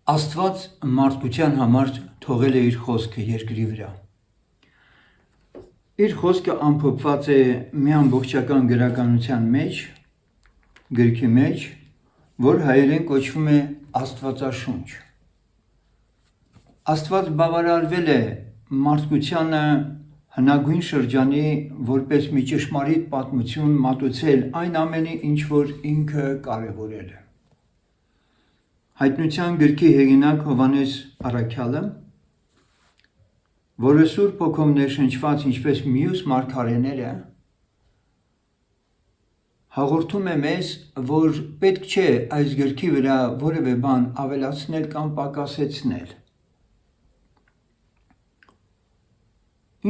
Աստված մարդկության համար թողել է իր խոսքը երկրի վրա։ Իր խոսքը ամփոփված է մի ամբողջական գրականության մեջ, գրքի մեջ, որ հայերեն կոչվում է Աստվածաշունչ։ Աստված բավարարվել է մարդկությանը հնագույն շրջանի որպես մի ճշմարիտ պատմություն մատուցել այն ամենի, ինչ որ ինքը կարևորել է։ Հայտնության գրքի հեղինակ Հովհաննես Առաքյալը, որը Սուրբ Հոգով ներշնչված ինչպես մյուս մարգարեները, հաղորդում է մեզ, որ պետք չէ այս գրքի վրա որևէ բան ավելացնել կամ պակասեցնել։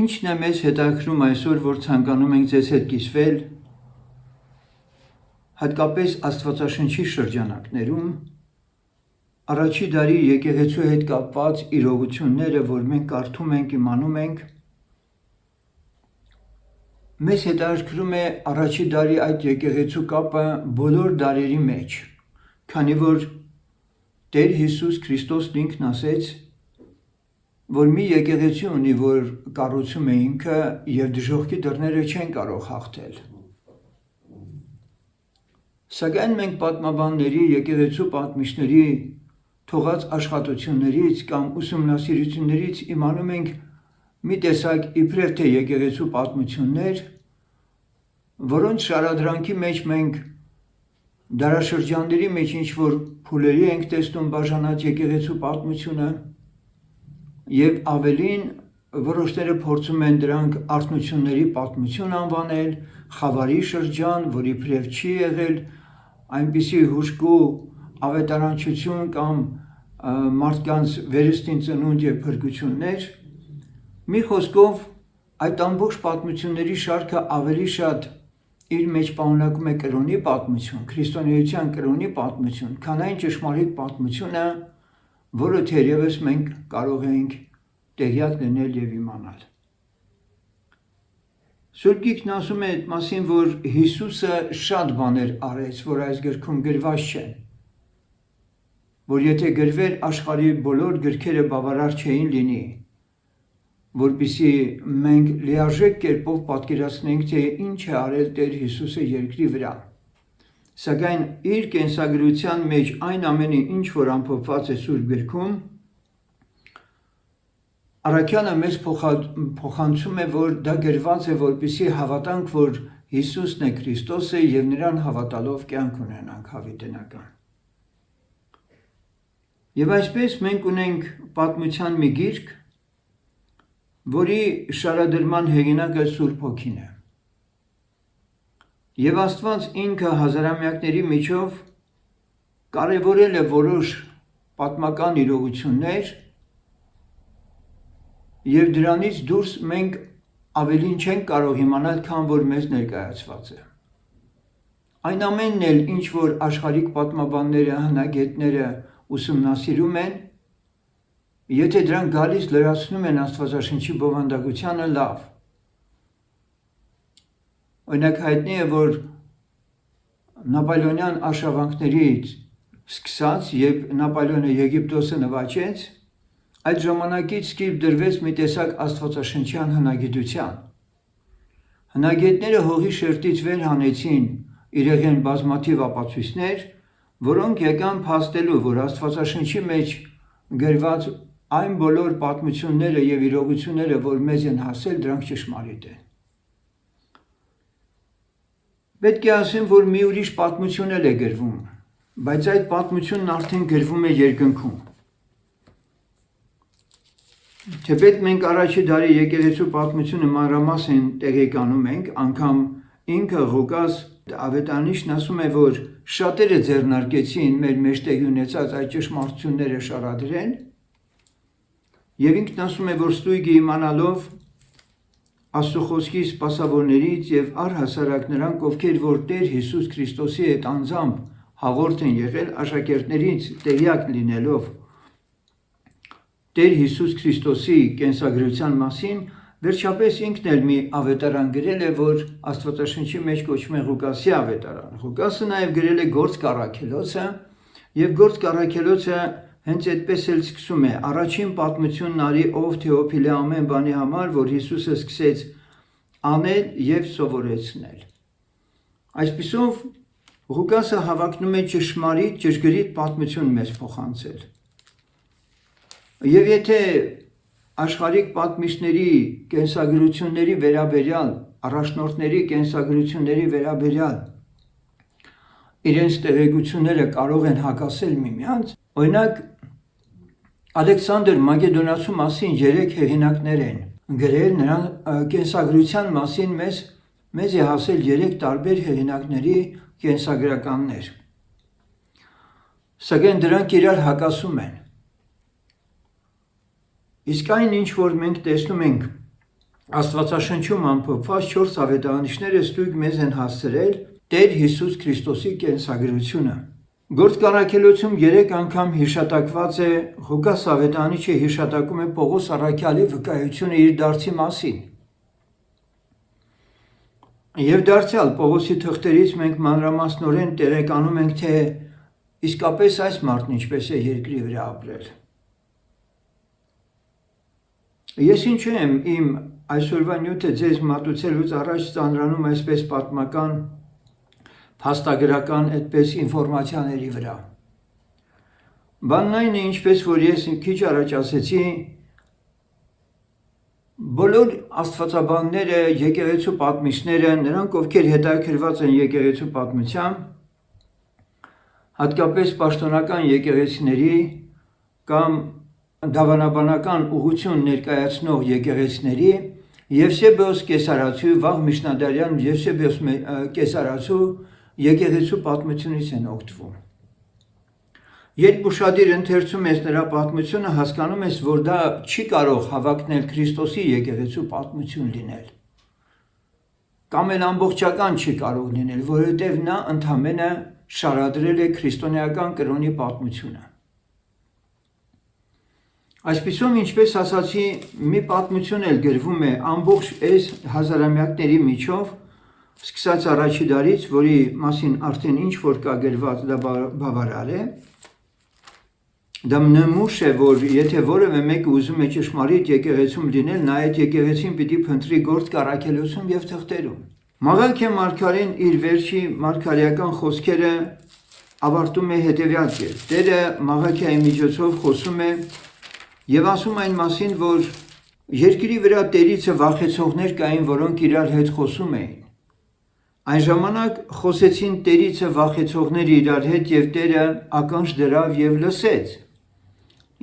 Ինչն է մեզ հետաքրում այսօր, որ ցանկանում ենք ձեզ հետ կիսվել, հատկապես Աստվածաշնչի շրջանակներում, առաջի դարի եկեղեցու հետ կապված իրողությունները, որ մենք կարդում ենք, իմանում ենք, մեզ հետաքրքրում է առաջի դարի այդ եկեղեցու կապը բոլոր դարերի մեջ, քանի որ Տեր Հիսուս Քրիստոսն ինքն ասեց, որ մի եկեղեցի ունի, որ կառուցում է ինքը և դժոխքի դռները չեն կարող հաղթել։ Սակայն մենք պատմաբանների, եկեղեցու պատմիչների թողած աշխատություններից կամ ուսումնասիրություններից իմանում ենք մի տեսակ իբրև թե եկեղեցու պատմություններ, որոնց շարադրանքի մեջ մենք դարաշրջանների մեջ ինչ-որ փուլերի ենք տեսնում բաժանած եկեղեցու պատմությունը և ավելին որոշները փորձում են դրանք արթնությունների պատմություն անվանել, խավարի շրջան, որ իբրև չի եղել այնպիսի հուժկու ավետարանչություն կամ մարդկանց վերստին ծնունդ և փրկություններ, մի խոսքով այդ ամբողջ պատմությունների շարքը ավելի շատ իր մեջ պարունակում է կրոնի պատմություն, քրիստոնեության կրոնի պատմություն, քան այն ճշմարիտ պատմությունը, որը թերևս մենք կարող ենք տեղյակ լինել և իմանալ։ Սուրբ Գիրքն ասում է այդ մասին, որ Հիսուսը շատ բաներ արեց, որ այս գրքում գրված չեն, որ եթե գրվեր աշխարհի բոլոր գրքերը բավարար չէին լինի, որպեսզի մենք լիարժեք կերպով պատկերացնենք, թե ինչ է արել Տեր Հիսուսը երկրի վրա։ Սակայն իր կենսագրության մեջ այն ամենը, ինչ որ ամփոփված է Սուրբ Գրքում, Առաքյալը մեզ փոխանցում է, որ դա գրված է, որպեսզի հավատանք, որ Հիսուսն է Քրիստոսը և նրան հավատալով կյանք ունենանք հավիտենական։ Եվ այսպես մենք ունենք պատմության մի գիրք, որի շարադրման հեղինակը Սուրբ Հոգին է։ Եվ Աստված ինքը հազարամյակների միջով կարևորել է որոշ պատմական իրողություններ և դրանից դուրս մենք ավելին չենք կարող իմանալ, քան որ մեզ ներկայացված է։ Այն ամենն էլ, ինչ որ աշխարհիկ պատմաբանները, հնագետները ուսումնասիրում են, եթե դրանք գալիս լրացնում են Աստվածաշնչի բովանդակությանը, լավ։ Օրինակ հայտնի է, որ Նապոլեոնյան արշավանքներից սկսած, երբ Նապոլեոնը Եգիպտոսը նվաճեց, այդ ժամանակից սկիզբ դրվեց մի տեսակ աստվածաշնչյան հնագիտության։ Հնագետները հողի շերտից վեր հանեցին իրեղեն բազմաթիվ ապացույցներ, որոնք եկան փաստելու, որ Աստվածաշնչի մեջ գրված այն բոլոր պատմությունները և իրողությունները, որ մեզ են հասել, դրանք ճշմարիտ են։ Պետք է ասեմ, որ մի ուրիշ պատմություն էլ է գրվում, բայց այդ պատմությունն արդեն գրվում է երկնքում։ Թեպետ մենք առաջի դարի եկեղեցու պատմությունը մանրամասն տեղեկանում ենք, անգամ ինքը Ղուկաս ավետարանիչն ասում է, որ շատերը ձեռնարկեցին մեր մեջտեղի ունեցած այդ ճշմարտությունները շարադրեն, և ինքն ասում է, որ ստույգը իմանալով Աստծո խոսքի սպասավորներից և առհասարակ նրանք, ովքեր որ Տեր Հիսուս Քրիստոսի հետ անձամբ հաղորդ են եղել, աշակերտներից տեղյակ լինելով Տեր Հիսուս Քրիստոսի կենսագրության մասին, վերջապես ինքն էլ մի ավետարան գրել է, որ Աստվածաշնչի մեջ կոչվում է Ղուկասի ավետարան։ Ղուկասը նաև գրել է Գործք առաքելոցը, և Գործք առաքելոցը հենց այդպես էլ սկսում է առաջին պատմությունն արի ով Թեոփիլը ամեն բանի համար, որ Հիսուսը սկսեց անել եւ սովորեցնել։ Այսպիսով Ղուկասը հավակնում է ճշմարիտ ճշգրիտ պատմություն մեզ փոխանցել։ Եվ եթե աշխարհիկ պատմիչների կենսագրությունների վերաբերյալ, առաջնորդների կենսագրությունների վերաբերյալ իրենց տեղեկությունները կարող են հակասել միմյանց, օրինակ Ալեքսանդր Մակեդոնացու մասին 3 հեղինակներ են գրել, նրան կենսագրության մասին մեզ է հասել 3 տարբեր հեղինակների կենսագրականներ։ Սակայն դրանք իրար հակասում են։ Իսկ այն ինչ որ մենք տեսնում ենք Աստվածաշնչում ամփոփված 4 ավետարանիչները ստույգ մեզ են հասցրել Տեր Հիսուս Քրիստոսի կենսագրությունը։ Գործք առաքելոցում 3 անգամ հիշատակված է Ղուկաս ավետարանիչը հիշատակում է Պողոս առաքյալի վկայությունը իր դարձի մասին։ Եվ դարձյալ Պողոսի թղթերից մենք մանրամասնորեն տեղեկանում ենք, թե իսկապես այս մարդն ինչպես է երկրի վրա ապրել։ Ես ինչու եմ իմ այսօրվա նյութը ձեզ մատուցելուց առաջ ծանրանում այսպես պատմական, փաստագրական այդպես ինֆորմացիաների վրա։ Բանն այն է, ինչպես որ ես քիչ առաջ ասեցի, բոլոր աստվածաբանները, եկեղեցու պատմիչները, նրանք ովքեր հետաքրքրված են եկեղեցու պատմությամբ, հատկապես պաշտոնական եկեղեցիների կամ դավանաբանական ուղղություն ներկայացնող եկեղեցիների Եվսեբիոս Կեսարացու, վաղ միջնադարյան Եվսեբիոս Կեսարացու եկեղեցու պատմությունից են օգտվում։ Երբ ուշադիր ընթերցում ես նրա պատմությունը, հասկանում ես, որ դա չի կարող հավակնել Քրիստոսի եկեղեցու պատմություն լինել։ Կամ էլ ամբողջական չի կարող լինել, որովհետև նա ընդամենը շարադրել է քրիստոնեական կրոնի պատմությունը։ Այսպիսով, ինչպես ասացի, մի պատմություն էլ գրվում է ամբողջ այս հազարամյակների միջով, սկսած առաջի դարից, որի մասին արդեն ինչ որ կա գրված, դա բավարար է։ Դա նմուշ է, որ եթե որևէ մեկը ուզում է ճշմարիտ եկեղեցում լինել, նա այդ եկեղեցին պիտի փնտրի գործք առաքելոցում եւ թղթերում։ Մաղաքիա մարգարեն իր վերջի մարգարեական խոսքերը ավարտում է հետևյալ կերպ։ Տերը Մաղաքիայի միջոցով խոսում է եւ ասում այն մասին, որ երկրի վրա Տերիցը վախեցողներ կային, որոնք իրար հետ խոսում էին։ Այն ժամանակ խոսեցին Տերիցը վախեցողները իրար հետ եւ Տերը ականջ դրավ եւ լսեց։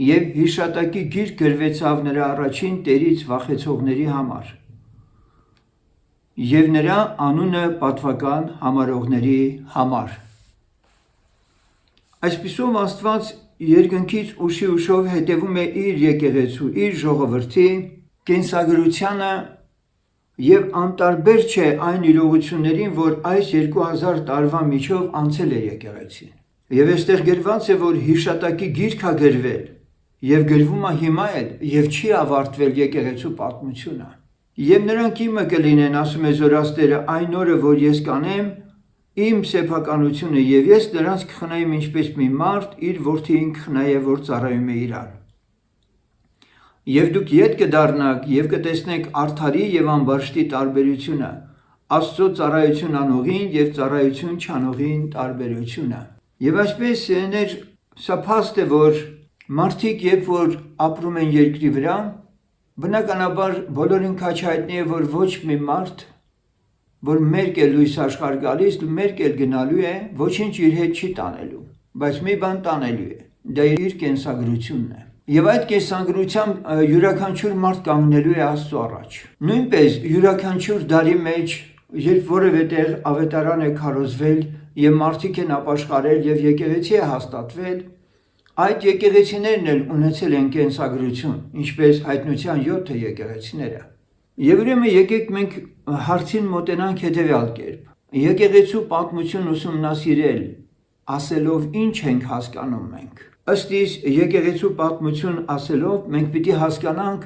Եվ հիշատակի գիրք գրվեցավ նրա առաջին Տերից վախեցողների համար։ Եվ նրա անունը պատվական համարողների համար։ Այսպիսով Աստված երկնքից ուշի ուշով հետևում է իր եկեղեցու, իր ժողովրդի կենսագրությանը եւ անտարբեր չէ այն իրողություններին, որ այս 2000 տարվա միջով անցել է եկեղեցին։ Եվ այստեղ գրված է, որ հիշատակի գիրք է գրվել եւ գրվում է հիմա էլ եւ չի ավարտվել եկեղեցու պատմությունը։ Եվ նրանք իմը կլինեն, ասում է Զորաստերը, այն օրը, որ ես կանեմ իմ սեփականությունը եւ ես նրանց կխնայեմ ինչպես մի մարդ իր որդին կխնայե, որ ծառայում է իրան։ Եվ դուք ետ կդառնաք եւ կտեսնեք արդարի եւ ամբարշտի տարբերությունը, Աստծո ծառայություն անողին եւ ծառայություն չանողին տարբերությունը։ Եվ այսպես սա փաստ է, որ մարդիկ երբ որ ապրում են երկրի վրա, բնականաբար բոլորին քաչ հայտնի է, որ ոչ մի մարդ, որ մերկ է լույս աշխարհ գալիս, մերկ էլ գնալու է, ոչինչ իր հետ չի տանելու, բայց մի բան տանելու է, դա իր կենսագրությունն է։ Եվ այդ կենսագրությամբ յուրաքանչյուր մարդ կանգնելու է Աստծո առաջ։ Նույնպես յուրաքանչյուր դարի մեջ, երբ որևէ տեղ ավետարան է քարոզվել եւ մարդիկ են ապաշխարել եւ եկեղեցի է հաստատվել, այդ եկեղեցիներն էլ ունեցել են կենսագրություն, ինչպես հայտնության 7 եկեղեցիները։ Եվ ուրեմն եկեք մենք հարցին մոտենանք հետևյալ կերպ։ Եկեղեցու պատմություն ուսումնասիրել, ասելով ինչ ենք հասկանում մենք։ Ըստ իս եկեղեցու պատմություն ասելով մենք պիտի հասկանանք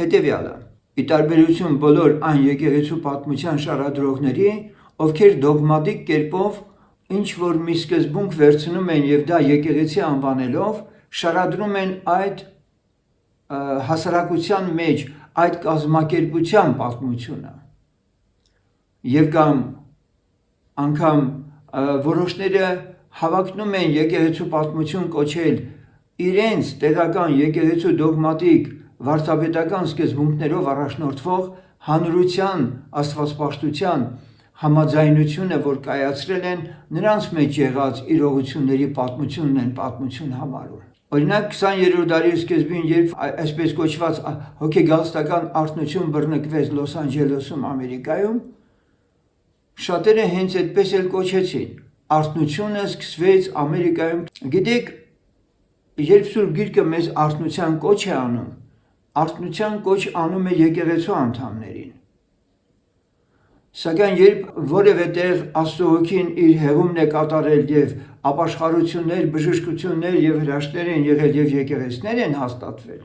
հետևյալը։ Ի տարբերություն բոլոր այն եկեղեցու պատմության շարադրողների, ովքեր դոգմատիկ կերպով ինչ որ մի սկզբունք վերցնում են եւ դա եկեղեցի անվանելով, շարադրում են այդ հասարակության մեջ այդ կազմակերպության պատմությունը եւ կամ անգամ որոշները հավակնում են եկեղեցու պատմություն կոչել իրենց տեղական եկեղեցու դոգմատիկ վարդապետական սկզբունքներով առաջնորդվող հանրության աստվածպաշտության համաձայնությունը, որ կայացրել են նրանց մեջ եղած իրողությունների պատմությունն են պատմություն համարում։ Օրինակ 20-րդ դարի սկզբին, երբ այսպես կոչված հոգեգալստական արթնություն բռնկվեց Լոս Անջելեսում, Ամերիկայում, շատերը հենց այդպես էլ կոչեցին։ Արթնությունը սկսվեց Ամերիկայում։ Գիտեք, երբ Սուրբ Գիրքը մեզ արթնության կոչ է անում, արթնության կոչ անում է եկեղեցու անդամներին։ Սակայն երբ որևէ տեղ Աստծո Հոգին իր հեղումն է կատարել եւ ապաշխարություններ, բժշկություններ եւ հրաշքներ են եղել եւ եկեղեցիներ են հաստատվել,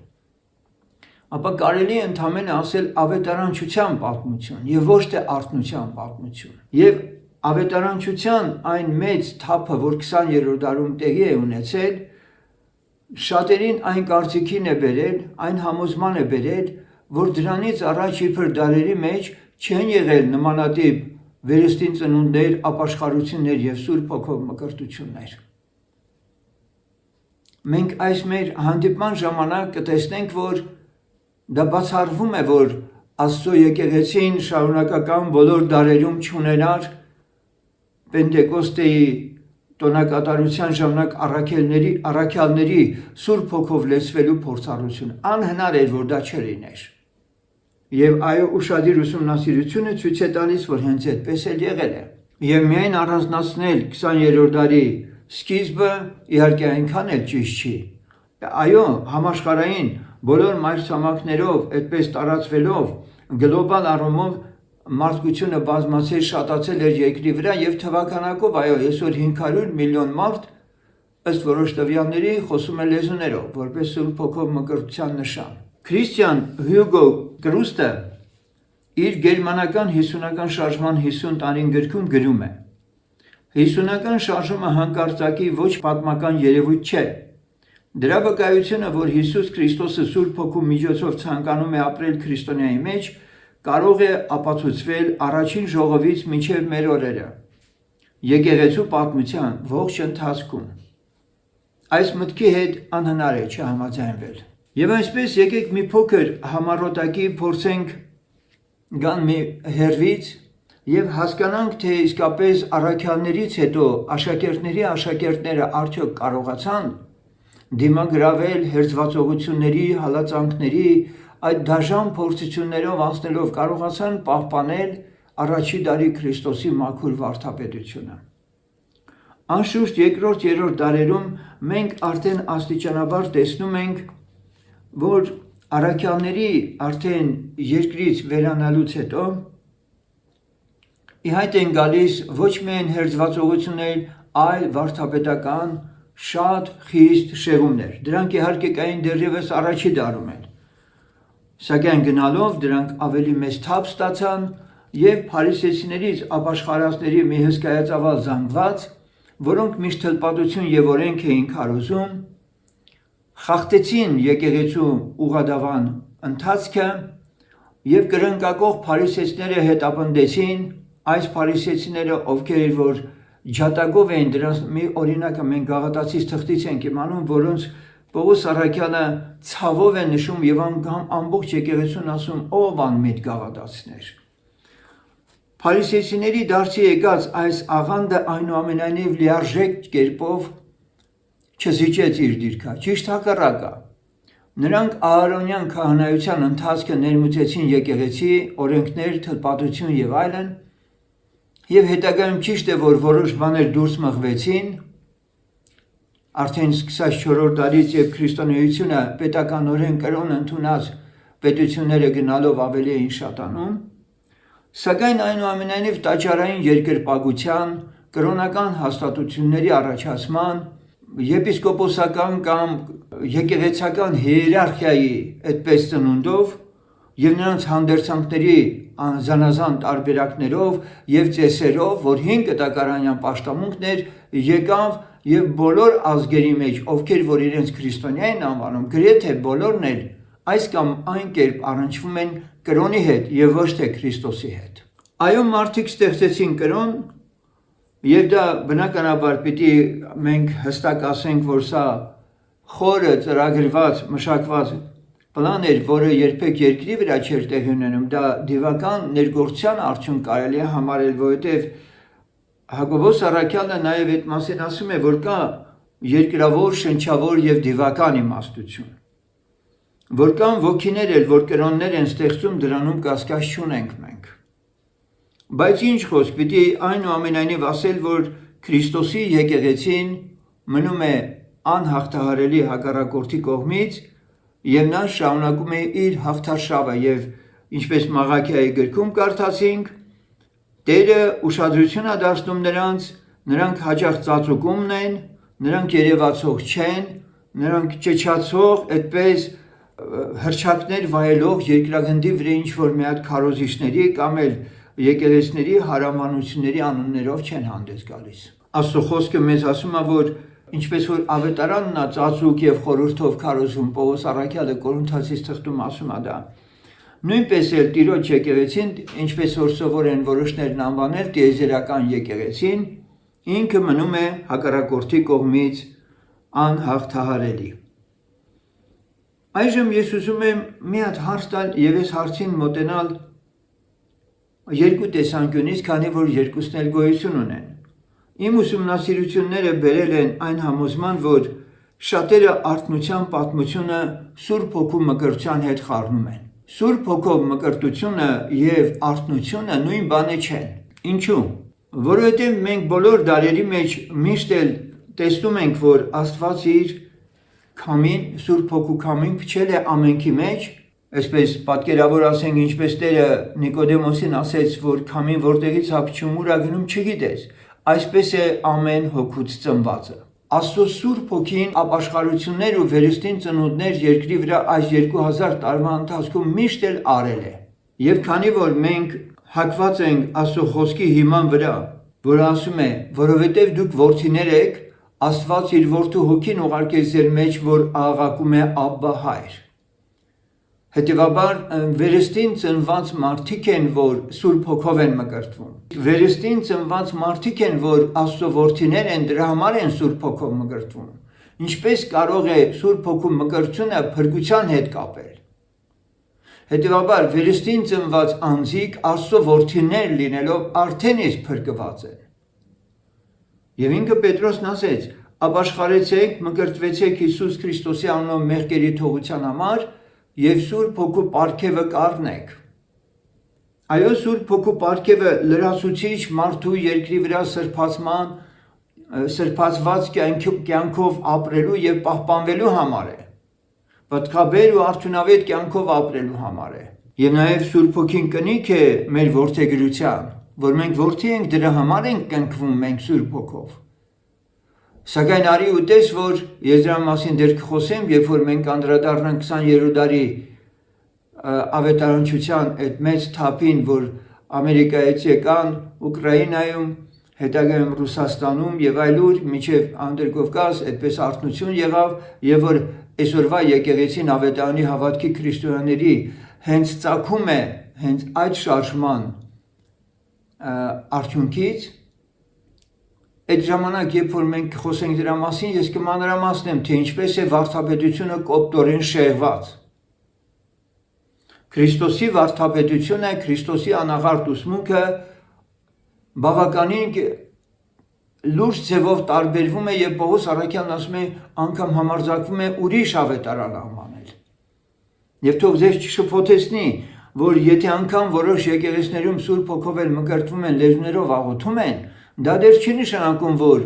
ապա կարելի է ընդհանրապես ասել ավետարանչության պատմություն եւ ոչ թե արթնության պատմություն։ Եվ ավետարանչության այն մեծ թափը, որ 20-րդ դարում տեղի է ունեցել, շատերին այն կարծիքին է բերել, այն համոզման է բերել, որ դրանից առաջ իբր դարերի մեջ չեն եղել նմանատիպ վերստին ծնունդներ, ապաշխարություններ եւ Սուրբ Հոգով մկրտություններ։ Մենք այս մեր հանդիպման ժամանակ կտեսնենք, որ դա բացառվում է, որ Աստծո եկեղեցին շարունակական բոլոր դարերում չունենար Պենտեկոստեի տոնակատարության ժամանակ առաքյալների Սուրբ Հոգով լեցվելու փորձառություն։ Անհնար էր, որ դա չլիներ։ Եվ այո, ուշադիր ուսումնասիրությունը ցույց է տալիս, որ հենց այդպես էլ եղել է։ Եվ միայն առանձնացնել 20-րդ դարի սկիզբը իհարկե այնքան էլ ճիշտ չի։ Այո, համաշխարհային բոլոր մայրցամաքներով այդպես տարածվելով գլոբալ առումով մարդկությունը բազմացել շատացել էր երկրի վրա եւ թվականակով այո, այսօր 500 միլիոն մարդ ըստ որոշ տվյալների խոսում է լեզուներով, որպես Սուրբ Հոգով մկրտության նշան։ Քրիստիան Հյուգո Կրուստը իր գերմանական 50-ական շարժման 50 տարին գրքում գրում է. 50-ական շարժումը հանկարծակի ոչ պատմական երևույթ չէ։ Դրա վկայությունը, որ Հիսուս Քրիստոսը Սուրբ Հոգու միջոցով ցանկանում է ապրել քրիստոնյայի մեջ, կարող է ապացուցվել առաջին ժողովից մինչև մեր օրերը եկեղեցու պատմության ողջ ընթացքում։ Այս մտքի հետ անհնար է չհամաձայնվել։ Եվ այսպես եկեք մի փոքր համառոտակի փորձենք գան մի հերվից եւ հասկանանք, թե իսկապես առաքյալներից հետո աշակերտները արդյոք կարողացան դիմագրավել հերձվածողությունների, հալածանքների, այդ դաժան փորձություններով անցնելով կարողացան պահպանել առաջի դարի Քրիստոսի մաքուր վարդապետությունը։ Անշուշտ երկրորդ, երրորդ դարերում մենք արդեն աստիճանաբար տեսնում ենք, որ առաքյալների արդեն երկրից վերանալուց հետո ի հայտ են գալիս ոչ միայն հերձվածողություններ, այլ վարդապետական շատ խիստ շեղումներ։ Դրանք իհարկե կային դեռևս առաջի դարում են։ Սակայն գնալով դրանք ավելի մեծ թափ ստացան եւ փարիսեցիներից ապաշխարածների մի հսկայածավալ զանգված, որոնք միշտ թլպատություն եւ օրենք էին քարոզում, խախտեցին եկեղեցու ուղղադավան ընթացքը եւ կրնկակող փարիսեցիները հետապնդեցին այս փարիսեցիները, ովքեր որ ջատագով էին, դրանց մի օրինակը մենք Գաղատացիս թղթից ենք իմանում, որոնց Պողոս առաքյալը ցավով է նշում եւ ամբողջ եկեղեցուն ասում, ով անմիտ Գաղատացիներ։ Փարիսեցիների դարձի եկած այս աղանդը այնուամենայնիվ լիարժեք կերպով չզիջեց իր դիրքը, ճիշտ հակառակը։ Նրանք Ահարոնյան քահանայության ընթացքը ներմուծեցին եկեղեցի, օրենքներ, թլպատություն եւ այլն, եւ հետագայում ճիշտ է, որ որոշ բաներ դուրս մղվեցին, արդեն սկսած 4-րդ դարից եւ քրիստոնեությունը պետականորեն կրոն ընդունած պետությունները գնալով ավելի էին շատանում, սակայն այնուամենայնիվ տաճարային երկրպագության, կրոնական հաստատությունների առաջացման, եպիսկոպոսական կամ եկեղեցական հիերարխիայի այդպես ծնունդով եւ նրանց հանդերձանքների զանազան տարբերակներով եւ ծեսերով, որ 5 տակարանյան պաշտամունքներ եկավ եւ բոլոր ազգերի մեջ, ովքեր որ իրենց քրիստոնյա են անվանում, գրեթե բոլորն էլ այս կամ այն կերպ առնչվում են կրոնի հետ եւ ոչ թե Քրիստոսի հետ։ Այո, մարդիկ ստեղծեցին կրոն, եւ դա բնականաբար պիտի մենք հստակ ասենք, որ սա խորը ծրագրված, մշակված պլան էր, որը երբեք երկրի վրա չէր տեղի ունենում, դա դիվական ներգործության արդյունք կարելի է համարել, որովհետեւ Հակոբոս Առաքյալը նաև այդ մասին ասում է, որ կա երկրավոր, շնչավոր եւ դիվական իմաստություն, որ կան ոգիներ էլ, որ կրոններ են ստեղծում, դրանում կասկած չունենք մենք։ Բայց ինչ խոսք, պիտի այնուամենայնիվ ասել, որ Քրիստոսի եկեղեցին մնում է անհաղթահարելի հակառակորդի կողմից եւ նա շարունակում է իր հաղթարշավը եւ ինչպես Մաղաքիայի գրքում կարդացինք, Տերը ուշադրություն է դարձնում նրանք հաճախ ծածուկումն են, նրանք երևացող չեն, նրանք ճչացող, այդպես հրճակներ վայելող երկրագնդի վրա ինչ-որ մի հատ քարոզիչների կամ էլ եկեղեցիների հարամանությունների անուններով չեն հանդես գալիս։ Աստծո խոսքը մեզ ասում է, որ ինչպես որ ավետարանն է ծածուկ եւ խորհրդով քարոզում, Պողոս Առաքյալը Կորինթացիս թղթում ասում է դա։ Նույնպես էլ Տիրոջ եկեղեցին, ինչպես որ սովոր են որոշներն անվանել տիեզերական եկեղեցին, ինքը մնում է հակառակորդի կողմից անհաղթահարելի։ Այժմ ես ուզում եմ մի հատ հարց տալ եւ այս հարցին մոտենալ երկու տեսանկյունից, քանի որ երկուսն էլ գոյություն ունեն։ Իմ ուսումնասիրությունները բերել են այն համոզման, որ շատերը արթնության պատմությունը Սուրբ Հոգու մկրտության հետ խառնում են։ Սուրբ Հոգով մկրտությունը եւ արթնությունը նույն բանը չեն։ Ինչու՞։ Որովհետեւ մենք բոլոր դարերի մեջ միշտ էլ տեսնում ենք, որ Աստված իր քամին, Սուրբ Հոգու քամին փչել է ամենքի մեջ, այսպես պատկերավոր ասենք, ինչպես Տերը Նիկոդեմոսին ասեց, որ քամին որտեղից է փչում, ուր է գնում, չգիտես։ Այսպես է ամեն հոգուց ծնվածը։ Աստծո Սուրբ Հոգին ապաշխարություններ ու վերստին ծնունդներ երկրի վրա այս 2000 տարվա ընթացքում միշտ էլ արել է։ Եվ քանի որ մենք հակված ենք Աստծո խոսքի հիման վրա, որ ասում է, որովհետև դուք որդիներ եք, Աստված իր որդու հոգին ուղարկեց ձեր մեջ, որ աղաղակում է Աբբա Հայր։ Հետևաբար վերստին ծնված մարդիկ են, որ Սուրբ Հոգով են մկրտվում։ Վերստին ծնված մարդիկ են, որ Աստծո որդիներ են, դրա համար են Սուրբ Հոգով մկրտվում։ Ինչպես կարող է Սուրբ Հոգու մկրտությունը փրկության հետ կապել։ Հետևաբար վերստին ծնված անձիկ Աստծո որդիներ լինելով արդեն իսկ փրկված են։ Եվ ինքը Պետրոսն ասեց. ապաշխարեցեք, մկրտվեցեք Հիսուս Քրիստոսի անունով մեղքերի թողության համար եւ Սուրբ Հոգու պարգևը կառնեք։ Այո, Սուրբ Հոգու պարգևը լրացուցիչ մարդու երկրի վրա սրբացված կյանքով ապրելու եւ պահպանվելու համար է։ Պատկաբեր ու արդյունավետ կյանքով ապրելու համար է։ Եվ նաեւ Սուրբ Հոգին կնիք է մեր որդեգրության, որ մենք որդի ենք, դրա համար ենք կնքվում մենք Սուրբ Հոգով։ Սակայն արի ու տես, որ ես դրա մասին դեռ կխոսեմ, երբ որ մենք անդրադառնանք 20-րդ դարի ավետարանչության այդ մեծ թափին, որ Ամերիկայից եկան, Ուկրաինայում, հետագայում Ռուսաստանում եւ այլուր, մինչեւ Անդրկովկաս, այդպես արթնություն եղավ, եւ որ այսօրվա եկեղեցին ավետարանի հավատքի քրիստոնյաների հենց ծագում է հենց այդ շարժման արդյունքից։ Այդ ժամանակ, երբ որ մենք խոսենք դրա մասին, ես կմանրամասնեմ, թե ինչպես է վարդապետությունը կոպտորեն շեղված։ Քրիստոսի վարդապետությունը, Քրիստոսի անաղարտ ուսմունքը բավականին լուրջ ձևով տարբերվում է եւ Պողոս Առաքյալն ասում է, անգամ համարձակվում է ուրիշ ավետարան անվանել։ Եվ թող ձեզ չշփոթեցնի, որ եթե անգամ որոշ եկեղեցիներում Սուրբ Հոգով էլ մկրտվում են, լեզուներով աղոթում են, դա դեռ չի նշանակում, որ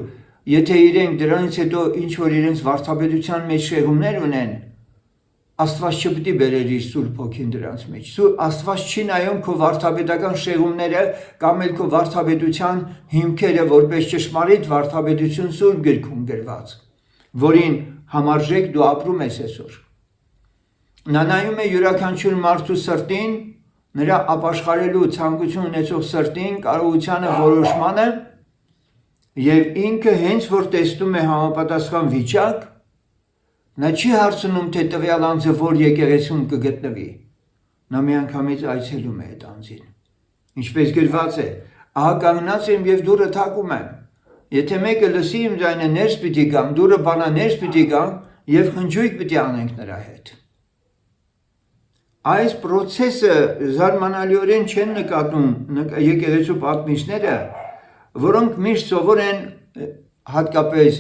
եթե իրենք դրանից հետո ինչ որ իրենց վարդապետության մեջ շեղումներ ունեն, Աստված չպետք է բերեր իր Սուրբ Հոգին դրանց մեջ։ Աստված չի նայում քո վարդապետական շեղումները կամ էլ քո վարդապետության հիմքերը, որպես ճշմարիտ վարդապետություն Սուրբ գրքում գրված, որին համարժեք դու ապրում ես այսօր։ Նա նայում է յուրաքանչյուր մարդու սրտին, նրա ապաշխարելու ցանկություն ունեցող սրտին, կարողությանը, որոշմանը Եվ ինքը հենց որ տեսնում է համապատասխան վիճակ, նա չի հարցնում, թե տվյալ անձը որ եկեղեցում կգտնվի, նա միանգամից այցելում է այդ անձին, ինչպես գրված է, ահա կանգնած եմ և դուռը թակում եմ, եթե մեկը լսի իմ ձայնը ներս պիտի գամ, դուռը բանա ներս պիտի գամ և խնջույք պիտի անենք նրա հետ։ Այս պրոցեսը զարմանալիորեն չեն նկատում եկեղեցու պատմիչները, որոնք միշտ սովոր են հատկապես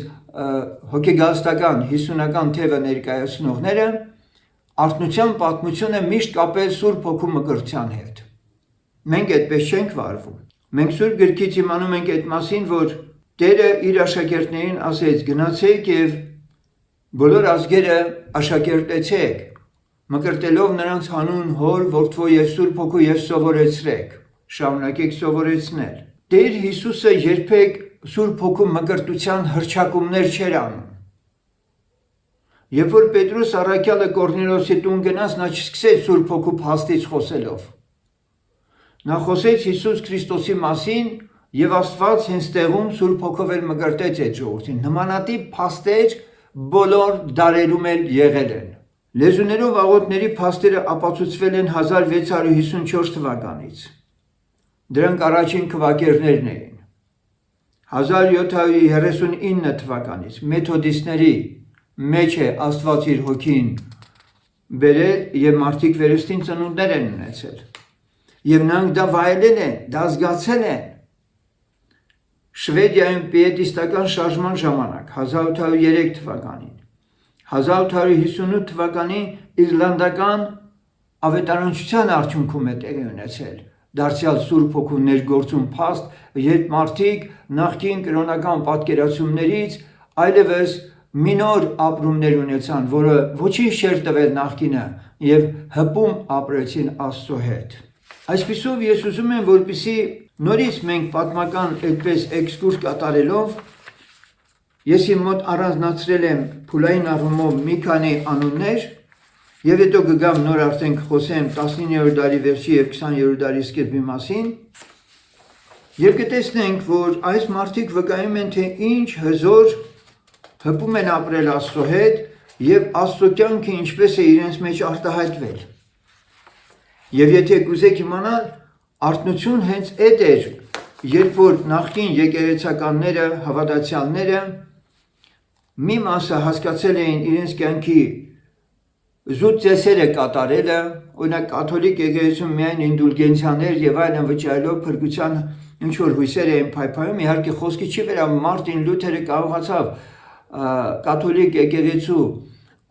հոգեգաստական 50-ական թևը ներկայացնողները արթնության պատմությունը միշտ կապել Սուրբ Հոգու մկրտության հետ։ Մենք այդպես չենք վարվում։ Մենք Սուրբ գրքից իմանում ենք այդ մասին, որ Տերը իր աշակերտներին ասեց. գնացեք և բոլոր ազգերը աշակերտեցեք, մկրտելով նրանց հանուն Հոր, Որդու և Սուրբ Հոգու և սովորեցրեք, շարունակեք սովորեցնել։ Տեր Հիսուսը երբեք Սուրբ Հոգու մկրտության հռչակումներ չէր անում։ Երբ որ Պետրոս առաքյալը Կորնելիոսի տուն գնաց, նա չսկսեց Սուրբ Հոգու փաստից խոսելով։ Նա խոսեց Հիսուս Քրիստոսի մասին և Աստված հենց տեղում Սուրբ Հոգով էլ մկրտեց այդ ժողովրդին։ Նմանատիպ փաստեր բոլոր դարերում էլ եղել են։ Լեզուներով աղոթների փաստերը ապացուցվել են 1654 թվականից։ Դրանք առաջին քվակերներն էին։ 1739 թվականից մեթոդիստների մեջ է Աստված իր հոգին բերել և մարդիկ վերստին ծնունդներ են ունեցել։ Եվ նրանք դա վայելել են, դա զգացել են։ Շվեդիայում պիետիստական շարժման ժամանակ 1803 թվականին, 1858 թվականին Իռլանդական ավետարանչության արդյունքում է տեղի ունեցել դարձյալ Սուրբ Հոգու ներգործում փաստ, երբ մարդիկ նախկին կրոնական պատկերացումներից այլևս մի նոր ապրումներ ունեցան, որը ոչինչ չէր տվել նախկինը և հպում ապրեցին Աստծո հետ։ Այսպիսով ես ուզում եմ, որպեսզի նորից մենք պատմական այդպես էքսկուրս կատարելով ես իմ մոտ առանձնացրել եմ փուլային առումով մի քանի անուններ և հետո կգամ նոր արդեն կխոսեմ 19-րդ դարի վերջի և 20-րդ դարի սկզբի մասին և կտեսնենք, որ այս մարդիկ վկայում են, թե ինչ հզոր հպում են ապրել Աստծո հետ և Աստծո կյանքը ինչպես է իրենց մեջ արտահայտվել։ Եվ եթե կուզեք իմանալ, արթնություն հենց այդ էր, երբ որ նախկին եկեղեցականները, հավատացյալները մի մասը հասկացել էին իրենց կյանքի զուտ ծեսերը կատարելը, օրինակ կաթոլիկ եկեղեցում միայն ինդուլգենցիաներ և այլն վճարելով փրկության ինչ որ հույսեր էին փայփայում, իհարկե խոսքի չի վերաբերում Մարտին Լյութերը կարողացավ կաթոլիկ եկեղեցու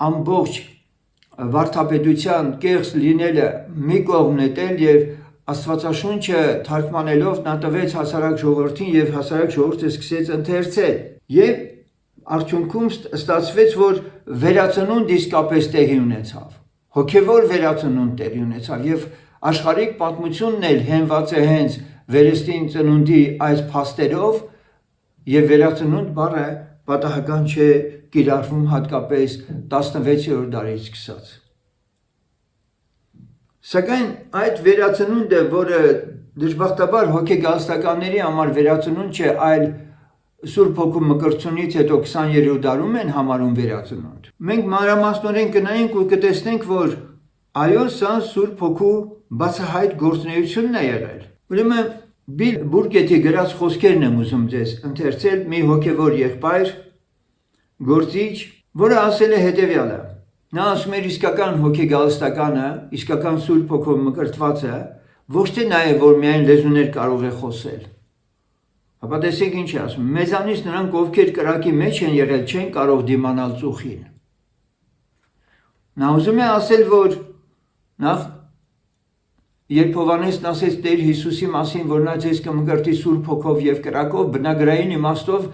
ամբողջ վարդապետության կեղծ լինելը մի կողմ նետել և Աստվածաշունչը թարգմանելով նա տվեց հասարակ ժողովրդին և հասարակ ժողովուրդը սկսեց ընթերցել և արդյունքում ստացվեց, որ վերածնունդ իսկապես տեղի ունեցավ, հոգևոր վերածնունդ տեղի ունեցավ և աշխարհիկ պատմությունն էլ հենված է հենց վերստին ծնունդի այս փաստերով և վերածնունդ բառը պատահական չէ կիրառվում հատկապես 16-րդ դարից սկսած։ Սակայն այդ վերածնունդը, որը դժբախտաբար հոգեգաստականների համար վերածնունդ չէ, այլ Սուրբ Հոգու մկրտությունից հետո 20-րդ դարում են համարում վերածնունդ։ Մենք մանրամասնորեն կնայենք ու կտեսնենք, որ այո, սա Սուրբ Հոգու բացահայտ գործունեությունն է եղել։ Ուրեմն Բիլ Բուրգետի գրած խոսքերն եմ ուզում ձեզ ընթերցել մի հոգևոր եղբայր, գործիչ, որը ասել է հետևյալը. նա ասում էր իսկական հոգեգալստականը, իսկական Սուրբ Հոգով մկրտվածը ոչ թե նա է, որ միայն լեզուներ կարող է խոսել։ Ապա տեսեք ինչ է ասում. մեզանից նրանք, ովքեր կրակի մեջ են եղել, չեն կարող դիմանալ ծուխին։ Նա ուզում է ասել, որ նախ երբ Հովհաննեսն ասեց Տեր Հիսուսի մասին, որ նա ձեզ կմկրտի Սուրբ Հոգով և կրակով, բնագրային իմաստով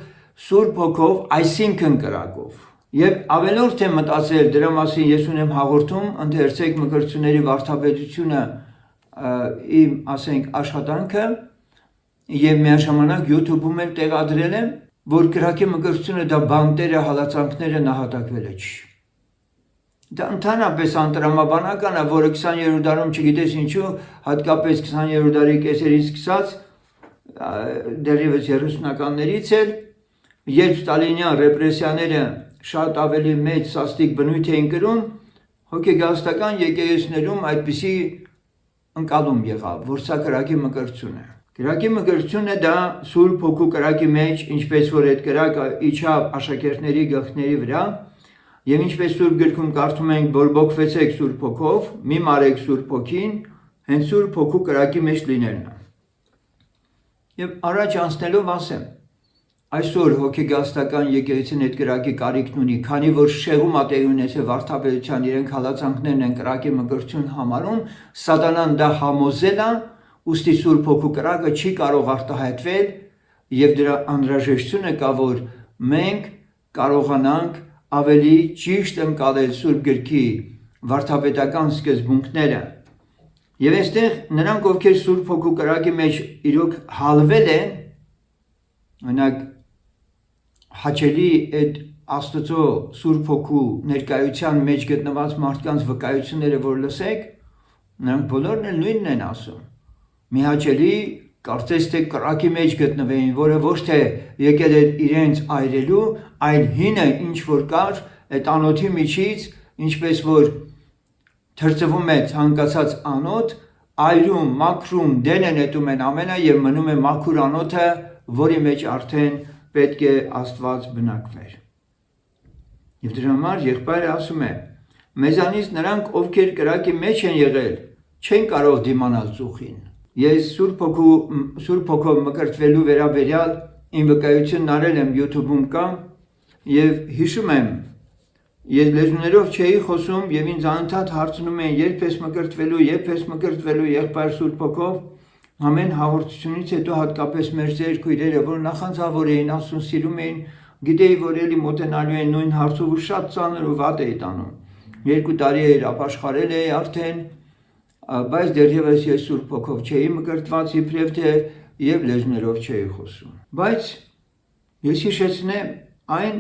Սուրբ Հոգով, այսինքն կրակով։ Եվ ավելորդ եմ մտածել դրա մասին, ես ունեմ հաղորդում, ընթերցեք մկրտությունների վարդապետությունը իմ, ասենք, աշխատանքը և միաժամանակ YouTube-ում էլ տեղադրել եմ, որ կրակի մկրտությունը դա բանտերը, հալածանքները նահատակվելը չի։ Դա ընդհանրապես անտրամաբանական է, որը 20-րդ դարում չգիտես ինչու, հատկապես 20-րդ դարի կեսերից սկսած դեռևս 30-ականներից էլ, երբ ստալինյան ռեպրեսիաները շատ ավելի մեծ սաստիկ բնույթ էին կրում, հոգեգաստական եկեղեցիներում այդպիսի ընկալում եղավ, որ սա կրակի մկրտություն է։ Կրակի մկրտությունը դա Սուրբ Հոգու կրակի մեջ, ինչպես որ այդ կրակը իջավ աշակերտների գլխների վրա, եւ ինչպես Սուրբ գրքում կարդում ենք, բորբոքվեցեք Սուրբ Հոգով, մի մարեք Սուրբ Հոգին, հենց Սուրբ Հոգու կրակի մեջ լինելն է։ Եվ առաջ անցնելով ասեմ, այսօր հոգեգաստական եկեղեցին այդ կրակի կարիքն ունի, քանի որ շեղում ատեղի ունեցել վարդապետության իրենք հալածանքներն են կրակի մկրտություն համարում, սատանան դա համոզել է, ուստի Սուրբ Հոգու կրակը չի կարող արտահայտվել եւ դրա անհրաժեշտությունը կա, որ մենք կարողանանք ավելի ճիշտ ընկալել Սուրբ գրքի վարդապետական սկզբունքները։ Եվ այստեղ նրանք, ովքեր Սուրբ Հոգու կրակի մեջ իրոք հալվել են, օրինակ հաճելի այդ Աստծո Սուրբ Հոգու ներկայության մեջ գտնված մարդկանց վկայությունները որ լսեք, նրանք բոլորն էլ նույնն են ասում։ Մի հաճելի կարծես թե կրակի մեջ գտնվեին, որը ոչ թե եկել էր իրենց այրելու, այլ հինը ինչ որ կար, այդ անոթի միջից, ինչպես որ թրծվում է ցանկացած անոթ, այրում, մաքրում, դեն են նետում են ամենը եւ մնում է մաքուր անոթը, որի մեջ արդեն պետք է Աստված բնակվեր։ Եվ դրա համար եղբայրը ասում է. մեզանից նրանք, ովքեր կրակի մեջ են եղել, չեն կարող դիմանալ ծուխին։ Ես Սուրբ Հոգով մկրտվելու վերաբերյալ իմ վկայությունն արել եմ YouTube-ում կա եւ հիշում եմ, ես լեզուներով չէի խոսում եւ ինձ անընդհատ հարցնում էին երբ ես մկրտվելու եղբայր Սուրբ Հոգով, ամեն հաղորդությունից հետո հատկապես մեր ձեր քույրերը, որ նախանձավոր էին, Աստծուն սիրում էին, գիտեի, որ էլի մոտենալու են նույն հարցով ու շատ ծանր ու վատ էի տանում։ 2 տարի էր ապաշխարել էի արդեն, բայց դեռևս ես Սուրբ Հոգով չէի մկրտված իբրև թե եւ լեզուներով չէի խոսում։ Բայց ես հիշեցնեմ այն,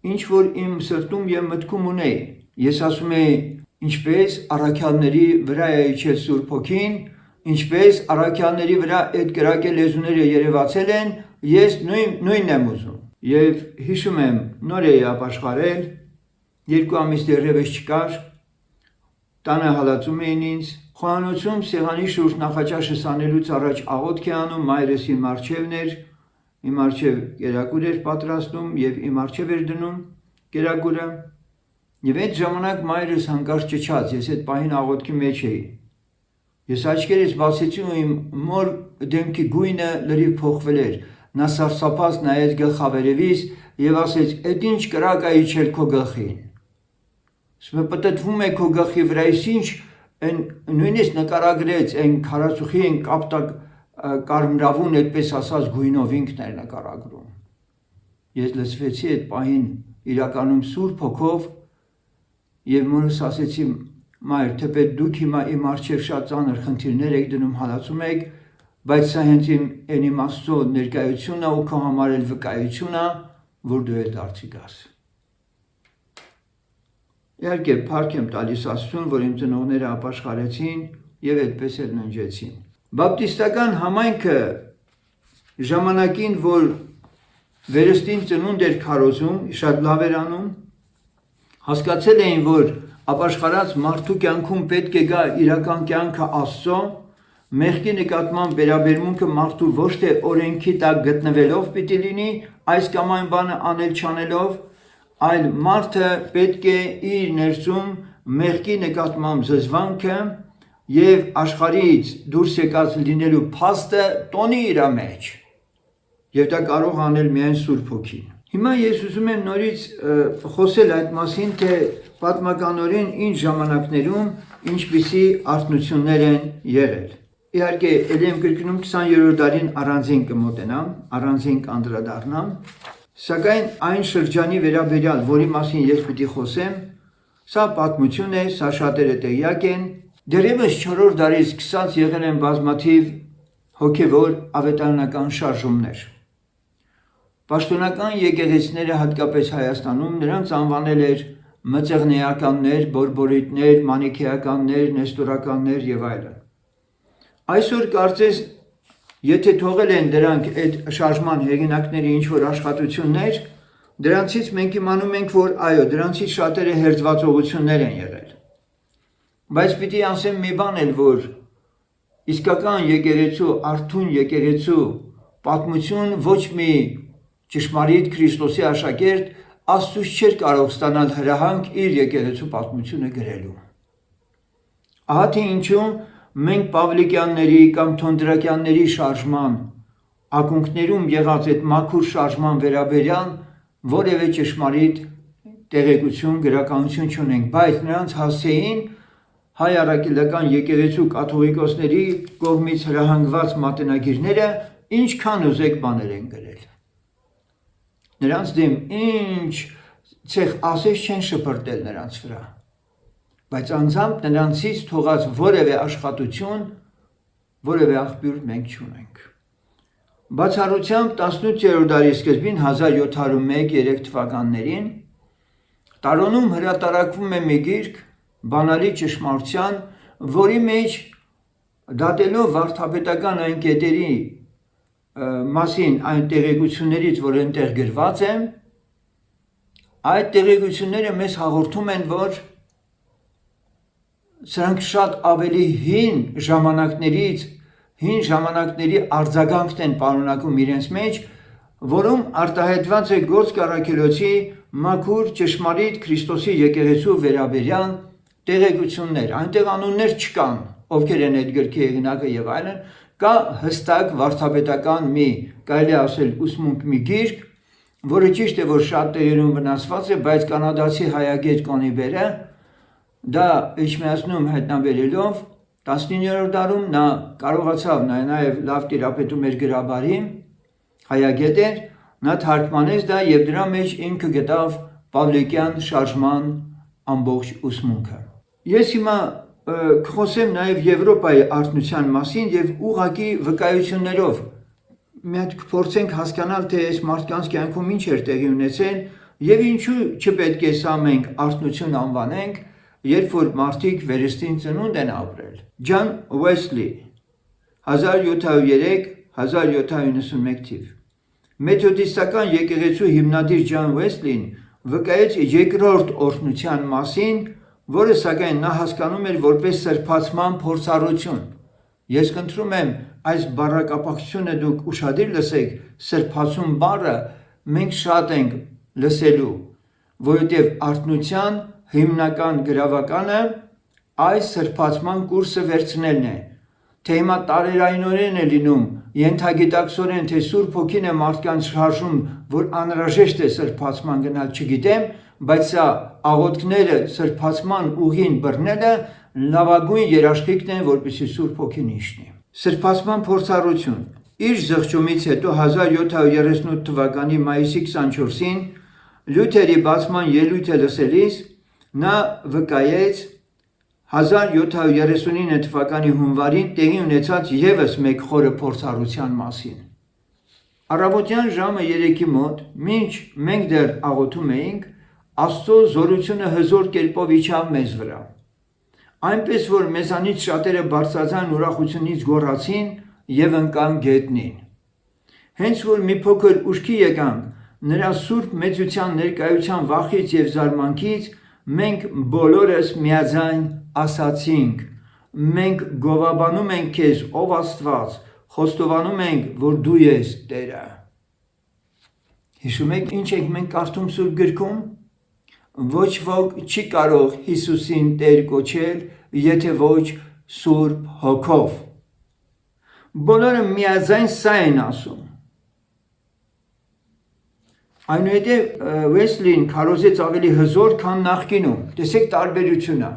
ինչ որ իմ սրտում եւ մտքում ունեի։ Ես ասում էի, ինչպես առաքյալների վրա է իջել Սուրբ Հոգին, ինչպես առաքյալների վրա այդ կրակե լեզուները երևացել են, ես նույնն եմ ուզում։ Եվ հիշում եմ, նոր էի ապաշխարել, 2 ամիս դեռևս չկար, տանը հալածում էին ինձ, խոհանոցում սեղանի շուրջ նախաճաշս անելուց առաջ աղոթք է անում, մայրս իմ առջևն էր, իմ առջև կերակուր էր պատրաստում եւ իմ առջև էր դնում կերակուրը։ Եվ այդ ժամանակ մայրս հանկարծ ճչաց, ես այդ պահին աղոթքի մեջ էի։ Ես աչքերս բացեցի ու իմ մոր դեմքի գույնը լրիվ փոխվել էր։ Նա սարսափած նայեց գլխավերևից եւ ասեց. «Էդ ինչ կրակ է իջել քո գլխին»։ Ասում է պատտվում է քո գլխի վրա, ինչ նույնիսկ նկարագրեց այն քարածուխի այն կապտակ կարմրավուն այդպես ասած գույնով ինքն էր նկարագրում։ Ես լսվեցի այդ պահին իրականում Սուրբ Հոգով եւ մորս ասեցի. «Մայր, թեպետ դուք հիմա իմ առջև շատ ծանր խնդիրներ եք դնում, հալածում եք, բայց սա հենց իմ Աստծո ներկայությունն է ու քո համար էլ վկայություն է, որ դու էլ դարձի գաս»։ Իհարկե, փառք եմ տալիս Աստծուն, որ իմ ծնողները ապաշխարեցին եւ այդպես էլ ննջեցին։ Բապտիստական համայնքը ժամանակին, որ վերստին ծնունդ էր քարոզում, շատ լավ էր անում, հասկացել էին, որ ապաշխարած մարդու կյանքում պետք է գա իրական կյանքը Աստծո, մեղքի նկատմամբ վերաբերմունքը մարդու ոչ թե օրենքի տակ գտնվելով պիտի լինի, այս կամ այն բանը անել չանելով, այլ մարդը պետք է իր ներսում մեղքի նկատմամբ զզվանքը եւ աշխարհից դուրս եկած լինելու փաստը տոնի իր մեջ։ Եվ դա կարող անել միայն Սուրբ Հոգին։ Հիմա ես ուզում եմ նորից խոսել այդ մասին, թե պատմականորեն ինչ ժամանակներում ինչպիսի արթնություններ են եղել։ Իհարկե, ելի եմ կրկնում 20-րդ դարին առանձին կմոտենամ, առանձին կանդրադառնամ, սակայն այն շրջանի վերաբերյալ, որի մասին ես պիտի խոսեմ, սա պատմություն է, սա շատերը տեղյակ են, դեռևս 4-րդ դարից սկսած եղել են բազմաթիվ հոգևոր ավետարանական շարժումներ։ Պաշտոնական եկեղեցիները հատկապես Հայաստանում նրանց անվանել էր մծեղնեականներ, բորբորիտներ, մանիքեականներ, նեստորականներ եւ այլն։ Այսօր կարծես Եթե թողել են դրանք այդ շարժման հեղինակների ինչ-որ աշխատություններ, դրանցից մենք իմանում ենք, որ այո, դրանցից շատերը հերձվածողություններ են եղել։ Բայց պիտի ասեմ մի բան էլ, որ իսկական եկեղեցու, արթուն եկեղեցու պատմություն ոչ մի ճշմարիտ Քրիստոսի աշակերտ Աստծուց չէր կարող ստանալ հրահանգ իր եկեղեցու պատմությունը գրելու։ Ահա թե ինչու մենք Պավլիկյանների կամ Թոնդրակյանների շարժման ակունքներում եղած այդ մաքուր շարժման վերաբերյալ որևէ ճշմարիտ տեղեկություն, գրականություն չունենք, բայց նրանց հասցեին հայ առաքելական եկեղեցու կաթողիկոսների կողմից հրահանգված մատենագիրները ինչքան ուզեք բաներ են գրել։ Նրանց դեմ ինչ ցեղ ասես չեն շպրտել նրանց վրա, բայց անձամբ նրանցից թողած որևէ աշխատություն, որևէ աղբյուր մենք չունենք։ Բացառությամբ 18-րդ դարի սկզբին 1701-3 թվականներին Տարոնում հրատարակվում է մի գիրք բանալի ճշմարտության, որի մեջ դատելով վարդապետական այն կետերի մասին այն տեղեկություններից, որ այնտեղ գրված է, այդ տեղեկությունները մեզ հաղորդում են, որ սրանք շատ ավելի հին ժամանակների արձագանքն են պարունակում իրենց մեջ, որում արտահայտված է Գործք առաքելոցի մաքուր ճշմարիտ Քրիստոսի եկեղեցու վերաբերյալ տեղեկություններ, այնտեղ անուններ չկան, ովքեր են այդ գրքի հեղինակը եւ այլն, կա հստակ վարդապետական մի, կարելի ասել ուսմունք մի գիրք, որը ճիշտ է, որ շատ տեղերում վնասված է, բայց կանադացի հայագետ Կոնիբերը դա Էջմիածնում հայտնաբերելով 19-րդ դարում նա կարողացավ նաև լավ տիրապետում էր գրաբարի, հայագետ էր, նա թարգմանեց դա եւ դրա մեջ ինքը գտավ Պավլիկյան շարժման ամբողջ ուսմունքը։ Ես հիմա կխոսեմ նաև Եվրոպայի արթնության մասին եւ ուղղակի վկայություններով մի հատ կփորձենք հասկանալ, թե այս մարդկանց կյանքում ինչ էր տեղի ունեցել եւ ինչու չպետք է սա մենք արթնություն անվանենք, երբ որ մարդիկ վերստին ծնունդ են ապրել։ Ջոն Ուեսլի 1703-1791 թիվ Մեթոդիստական եկեղեցու հիմնադիր Ջոն Ուեսլին վկայեց երկրորդ օրհնության մասին, որը սակայն նա հասկանում էր որպես սրբացման փորձառություն։ Ես կընտրում եմ այս բառակապակցությունը դուք ուշադիր լսեք, սրբացում բառը մենք շատ ենք լսելու, որովհետև արթնության հիմնական գրավականը այս սրբացման կուրսը վերցնելն է, թե հիմա տարերայնորեն է լինում, ենթագիտակցորեն, թե Սուրբ Հոգին է մարդկանց շարժում, որ անհրաժեշտ է սրբացման գնալ, չգիտեմ, բայց սա աղոթքները սրբացման ուղին բռնելը լավագույն երաշխիքն է, որպեսզի Սուրբ Հոգին իջնի։ Սրբացման փորձառություն։ Իր զղջումից հետո 1738 թվականի մայիսի 24-ին Լյութերի բացման ելույթը լսելիս նա վկայեց 1739 թվականի հունվարին տեղի ունեցած ևս մեկ խորը փորձառության մասին։ Առավոտյան ժամը 3-ի մոտ, մինչ մենք դեռ աղոթում էինք, Աստծո զորությունը հզոր կերպով իջավ մեզ վրա։ Այնպես որ մեզանից շատերը բարձրացան ուրախությունից գոռացին եւ ընկան գետնին։ Հենց որ մի փոքր ուշքի եկանք, նրա սուրբ մեծության ներկայության վախից եւ զարմանքից մենք բոլորս միաձայն ասացինք. մենք գովաբանում ենք քեզ, ով Աստված, խոստովանում ենք, որ դու ես Տերը։ Հիշում եք ինչ ենք մենք կարդում Սուրբ գրքում։ Ոչ ոք չի կարող Հիսուսին Տեր կոչել, եթե ոչ Սուրբ Հոգով։ Բոլորը միաձայն սա են ասում։ Այնուհետև Ուեսլին քարոզեց ավելի հզոր, քան նախկինում։ Տեսեք տարբերությունը։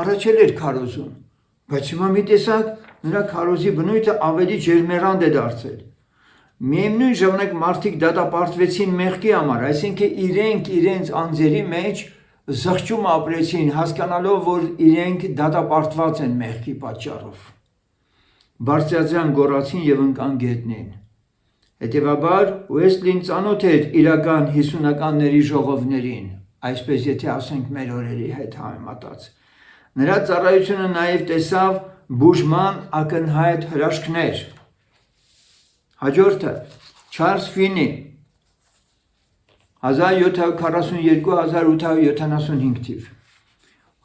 Առաջ էր քարոզում, բայց հիմա մի տեսակ նրա քարոզի բնույթը ավելի ջերմեռանդ է դարձել։ Միևնույն ժամանակ մարդիկ դատապարտվեցին մեղքի համար, այսինքն իրենք իրենց անձերի մեջ զղջում ապրեցին, հասկանալով, որ իրենք դատապարտված են մեղքի պատճառով։ Բարձրացան, գոռացին եւ ընկան գետնին։ Հետևաբար Ուեսլին ծանոթ էր իրական հիսունականների ժողովներին, այսպես եթե ասենք մեր օրերի հետ համեմատած։ Նրա ծառայությունը նաև տեսավ բուժման ակնհայտ հրաշքներ։ Հաջորդը Չարլզ Ֆինի 1742-1875 թիվ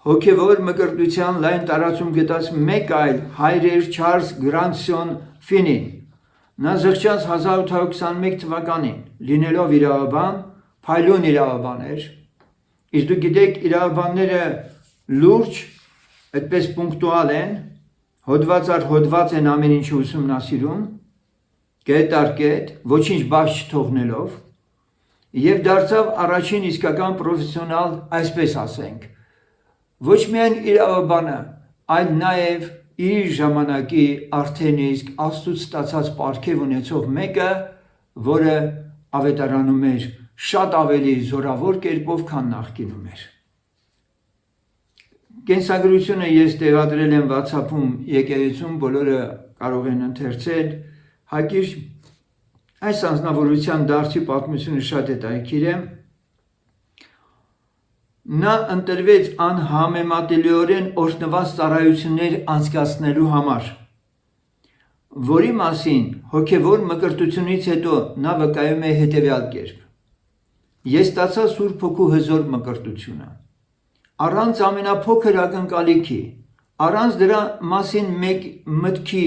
հոգևոր մկրտության լայն տարածում գտած մեկ այլ հայր էր Չարլզ Գրանտսոն Ֆինին։ Նա զղջաց 1821 թվականին, լինելով իրավաբան, փայլուն իրավաբան էր։ Իսկ դուք գիտեք, իրավաբանները լուրջ, այդպես պունկտուալ են, հոդված առ հոդված են ամեն ինչ ուսումնասիրում, կետ առ կետ, ոչինչ բաց չթողնելով, եւ դարձավ առաջին իսկական պրոֆեսիոնալ, այսպես ասենք, ոչ միայն իրավաբանը, այլ նաեւ իր ժամանակի արդեն իսկ Աստծուց ստացած պարգև ունեցող մեկը, որը ավետարանում էր շատ ավելի զորավոր կերպով, քան նախկինում էր։ Կենսագրությունը ես տեղադրել եմ WhatsApp-ում եկեղեցում, բոլորը կարող են ընթերցել, հակիրճ այս անձնավորության դարձի պատմությունը շատ հետաքրքիր է։ Նա ընտրվեց անհամեմատելիորեն օրհնված ծառայություններ անցկացնելու համար, որի մասին հոգևոր մկրտությունից հետո նա վկայում է հետևյալ կերպ. Ես ստացա Սուրբ Հոգու հզոր մկրտությունը, առանց ամենափոքր ակնկալիքի, առանց դրա մասին մեկ մտքի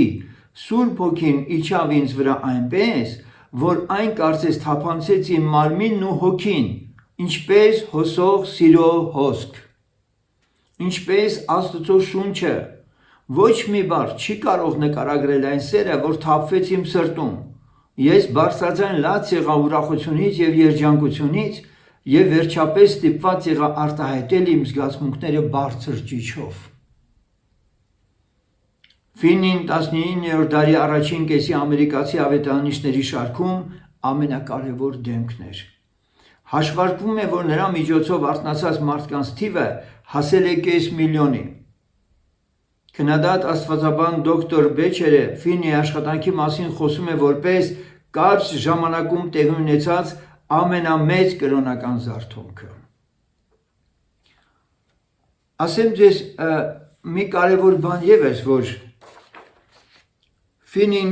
Սուրբ Հոգին իջավ ինձ վրա այնպես, որ այն կարծես թափանցեց իմ մարմինն ու հոգին, ինչպես հոսող սիրո հոսք, ինչպես Աստծո շունչը, ոչ մի բառ չի կարող նկարագրել այն սերը, որ թափվեց իմ սրտում։ Ես բարձրաձայն լաց եղա ուրախությունից եւ երջանկությունից եւ վերջապես ստիպված եղա արտահայտել իմ զգացմունքները բարձր ճիչով։ Ֆինին 19-րդ դարի առաջին կեսի ամերիկացի ավետարանիչների շարքում ամենակարևոր դեմքն էր։ Հաշվարկվում է, որ նրա միջոցով արթնացած մարդկանց թիվը հասել է կես միլիոնի։ Քննադատ աստվածաբան դոկտոր Բեչերը Ֆինի աշխատանքի մասին խոսում է որպես կարճ ժամանակում տեղի ունեցած ամենամեծ կրոնական զարթոնքը։ Ասեմ ձեզ մի կարևոր բան ևս, որ Ֆինին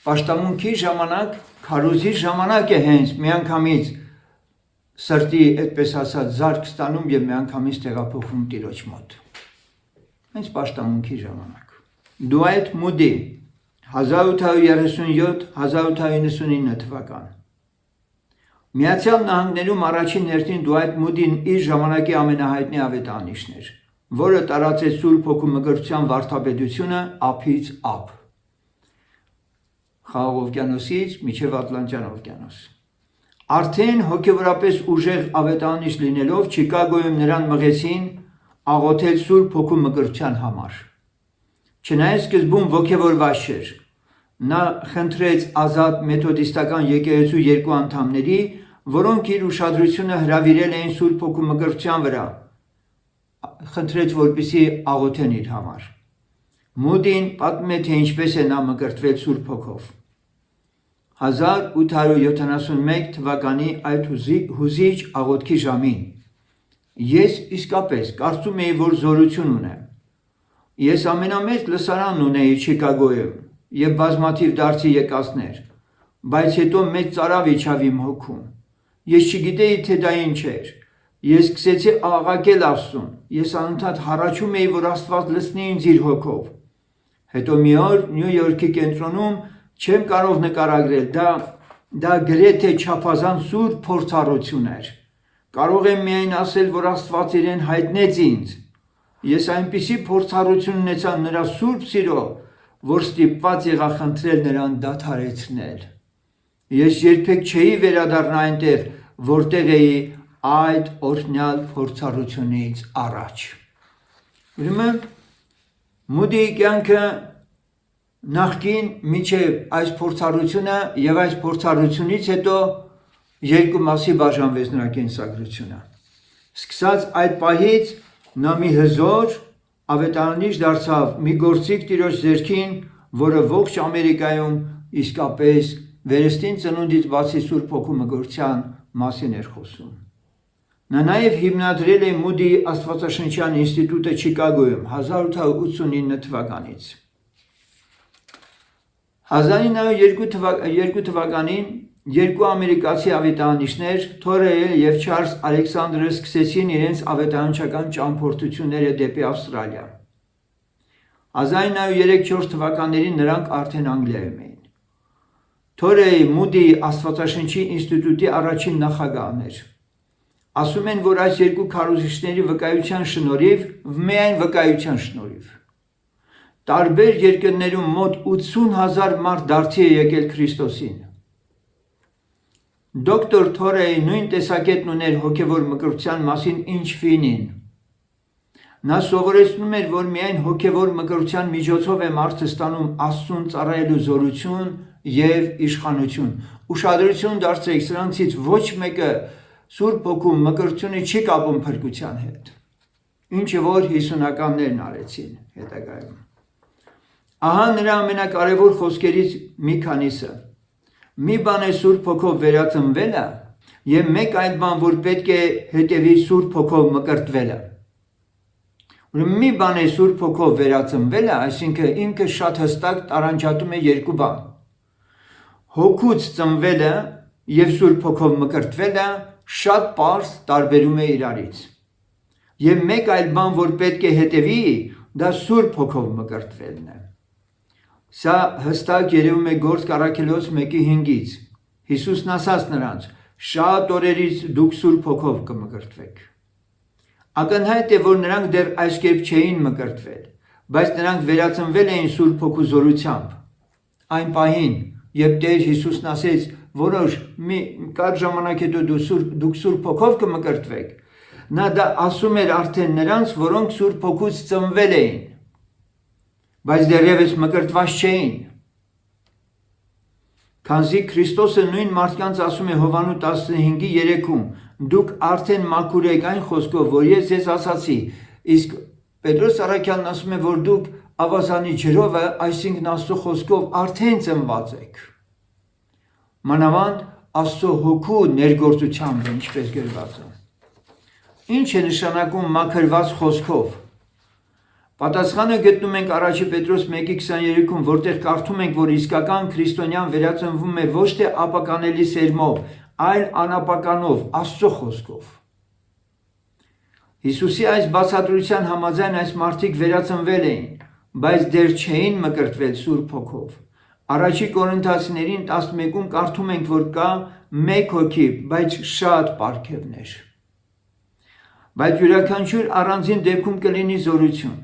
պաշտամունքի ժամանակ, քարոզի ժամանակ է հենց միանգամից սրտի, այդպես ասած, զարկ ստանում եւ միանգամից տեղափոխվում Տիրոջ մոտ։ Հենց պաշտամունքի ժամանակ։ Դուայթ Մուդի 1837-1899 թվական։ Միացյալ Նահանգներում առաջին հերթին Դուայթ Մուդին իր ժամանակի ամենահայտնի ավետարանիչն էր, որը տարածեց Սուրբ Հոգու մկրտության վարդապետությունը ափից ափ, Խաղաղ օվկիանոսից մինչև Ատլանտյան օվկիանոս։ Արդեն հոգևորապես ուժեղ ավետարանիչ լինելով Չիկագոյում նրան մղեցին աղոթել Սուրբ Հոգու մկրտության համար։ Չնայած սկզբում ոգևորված չէր, նա խնդրեց ազատ մեթոդիստական եկեղեցու երկու անդամների, որոնք իր ուշադրությունը հրավիրել էին Սուրբ Հոգու մկրտության վրա, խնդրեց, որպեսզի աղոթեն իր համար։ Մուդին պատմում է, թե ինչպես է նա մկրտվել Սուրբ Հոգով։ 1871 թվականի այդ հուզիչ աղոթքի ժամին ես իսկապես կարծում էի, որ զորություն ունեմ։ Ես ամենամեծ լսարանն ունեի Չիկագոյում եւ բազմաթիվ դարձի եկածներ, բայց հետո մեծ ծարավ իջավ իմ հոգում։ Ես չգիտեի, թե դա ինչ էր։ Ես սկսեցի աղաղակել Աստծուն։ Ես անընդհատ հառաչում էի, որ Աստված լցնի ինձ իր հոգով։ Հետո մի օր Նյու Յորքի կենտրոնում չեմ կարող նկարագրել, դա գրեթե չափազանց սուրբ փորձառություն էր։ Կարող եմ միայն ասել, որ Աստված իրեն հայտնեց ինձ։ Ես այնպիսի փորձառություն ունեցա նրա սուրբ սիրո, որ ստիպված եղա խնդրել նրան դադարեցնել։ Ես երբեք չէի վերադառնա այնտեղ, որտեղ էի այդ օրհնյալ փորձառությունից առաջ։ Ուրեմն Մուդիի կյանքը նախկին մինչև այս փորձառությունը եւ այս փորձառությունից հետո երկու մասի բաժանվեց նրա կենսագրությունը։ Սկսած այդ պահից նա մի հզոր ավետարանիչ դարձավ, մի գործիք Տիրոջ ձեռքին, որը ողջ Ամերիկայում իսկապես վերստին ծնունդից բացի Սուրբ Հոգու մկրտության մասին էր խոսում։ Նա նաև հիմնադրել է Մուդիի Աստվածաշնչյան ինստիտուտը Չիկագոյում 1889 թվականից։ 1902 թվականին երկու ամերիկացի ավետարանիչներ Թորեյը և Չարլզ Ալեքսանդրը սկսեցին իրենց ավետարանչական ճամփորդությունները դեպի Ավստրալիա։ 1903-4 թվականներին նրանք արդեն Անգլիայում էին։ Թորեյ Մուդի Աստվածաշնչի ինստիտուտի առաջին նախագահն էր։ Ասում են, որ այս երկու քարոզիչների վկայության շնորհիվ, միայն վկայության շնորհիվ, տարբեր երկրներում մոտ 80,000 մարդ դարձի է եկել Քրիստոսին։ Դոկտոր Թորեյ նույն տեսակետն ուներ հոգևոր մկրտության մասին, ինչ Ֆինին։ Նա սովորեցնում էր, որ միայն հոգևոր մկրտության միջոցով է մարդը ստանում Աստծուն ծառայելու զորություն և իշխանություն։ Ուշադրություն դարձրեք, սրանցից ոչ մեկը Սուրբ Հոգու մկրտությունը չի կապում փրկության հետ, ինչը որ հիսունականներն արեցին հետագայում։ Ահա նրա ամենակարևոր խոսքերից մի քանիսը։ Մի բան է Սուրբ Հոգով վերածնվելը և մեկ այլ բան, որ պետք է հետևի Սուրբ Հոգով մկրտվելը։ Մի բան է Սուրբ Հոգով վերածնվելը, այսինքն ինքը շատ հստակ տարանջատում է երկու բան։ Հոգուց ծնվելը և Սուրբ Հոգով մկրտվելը շատ պարզ տարբերում է իրարից։ Եվ մեկ այլ բան, որ պետք է հետևի, դա Սուրբ Հոգով մկրտվելն է։ Սա հստակ երևում է Գործք առաքելոց 1:5-ից։ Հիսուսն ասաց նրանց. «Շատ օրերից դուք Սուրբ Հոգով կմկրտվեք»։ Ակնհայտ է, որ նրանք դեռ այս կերպ չէին մկրտվել, բայց նրանք վերածնվել էին Սուրբ Հոգու զորությամբ։ Այն պահին, երբ Տեր Հիսուսն ասեց, որոշ մի կարճ ժամանակ հետո դուք Սուրբ Հոգով կմկրտվեք, նա դա ասում էր արդեն նրանց, որոնք Սուրբ Հոգուց ծնվել էին, բայց դեռևս մկրտված չէին։ Քանզի Քրիստոսը նույն մարդկանց ասում է Հովհաննես 15:3-ում. «Դուք արդեն մաքուր եք այն խոսքով, որ ես ձեզ ասացի», իսկ Պետրոս առաքյալն ասում է, որ դուք ավազանի ջրովը, այսինքն Աստծո խոսքով արդեն ծնված եք։ Մանավանդ Աստծո Հոգու ներգործությամբ, ինչպես գրված է։ Ինչ է նշանակում մաքրված խոսքով։ Պատասխանը գտնում ենք 1 Պետրոս 1:23-ում, որտեղ կարդում ենք, որ իսկական քրիստոնյան վերածնվում է ոչ թե ապականելի սերմով, այլ անապականով, Աստծո խոսքով։ Հիսուսի այս բացատրության համաձայն այս մարդիկ վերածնվել էին, բայց դեռ չէին մկրտվել Սուրբ Հոգով։ 1 Կորինթացիներին 11-ում կարդում ենք, որ կա մեկ հոգի, բայց շատ պարգևներ։ Բայց յուրաքանչյուր առանձին դեպքում կլինի զորություն։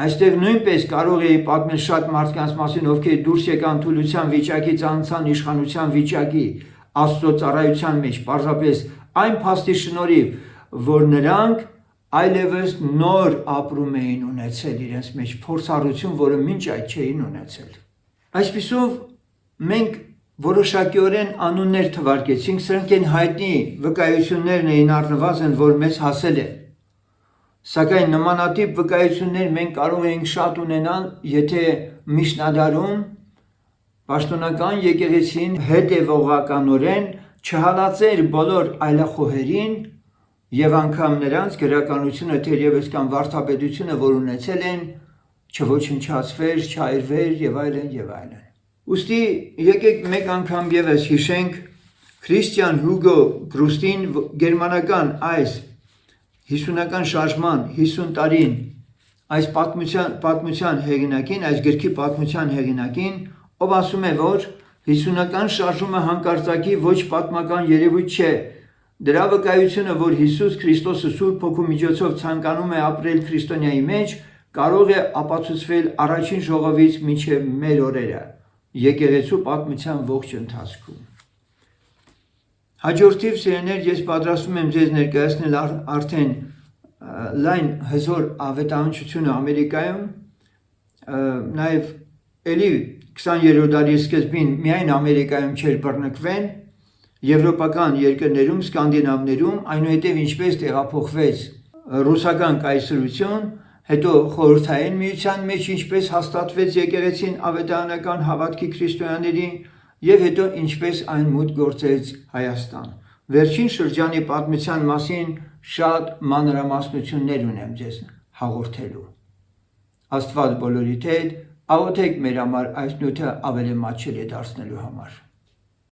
Այստեղ նույնպես կարող էի պատմել շատ մարդկանց մասին, ովքեր դուրս եկան թուլության վիճակից, անցան իշխանության վիճակի, Աստծո ծառայության մեջ, պարզապես այն փաստի շնորհիվ, որ նրանք այլևս նոր ապրում էին ունեցել իրենց մեջ, փորձառություն, որը մինչ այդ չէին ունեցել։ Այսպիսով մենք որոշակիորեն անուններ թվարկեցինք, սրանք են հայտնի վկայություններն էին առնվազն, որ մեզ հասել են։ Սակայն նմանատիպ վկայություններ մենք կարող ենք շատ ունենալ, եթե միջնադարում պաշտոնական եկեղեցին հետևողականորեն չհալածեր բոլոր այլախոհերին և անգամ նրանց գրականությունը թերևս կամ վարդապետությունը, որ ունեցել են, չոչնչացվեր, չայրվեր և այլն և այլն։ Ուստի եկեք մեկ անգամ ևս հիշենք Քրիստիան Հյուգո Գրուստին գերմանական այս 50-ական շարժման 50 տարին այս պատմության հեղինակին, այս գրքի պատմության հեղինակին, ով ասում է, որ 50-ական շարժումը հանկարծակի ոչ պատմական երևույթ չէ։ Դրա վկայությունը, որ Հիսուս Քրիստոսը Սուրբ Հոգու միջոցով ցանկանում է ապրել քրիստոնյայի մեջ, կարող է ապացուցվել առաջին ժողովից մինչև մեր օրերը, եկեղեցու պատմության ողջ ընթացքում։ Հաջորդիվ սիրելիներ, ես պատրաստվում եմ ձեզ ներկայացնել արդեն լայն հզոր ավետարանչությունը Ամերիկայում, նաև էլի 20-րդ դարի սկզբին միայն Ամերիկայում չէր բռնկվեն, եվրոպական երկրներում, սկանդինավներում, այնուհետև ինչպես տեղափոխվեց ռուսական կայսրություն, հետո խորհրդային միության մեջ ինչպես հաստատվեց եկեղեցին ավետարանական հավատքի քրիստոնյաներին և հետո ինչպես այն մուտք գործեց Հայաստան։ Վերջին շրջանի պատմության մասին շատ մանրամասնություններ ունեմ ձեզ հաղորդելու։ Աստված բոլորիդ հետ, աղոթեք մեր համար այս նյութը ավելի մատչելի դարձնելու համար։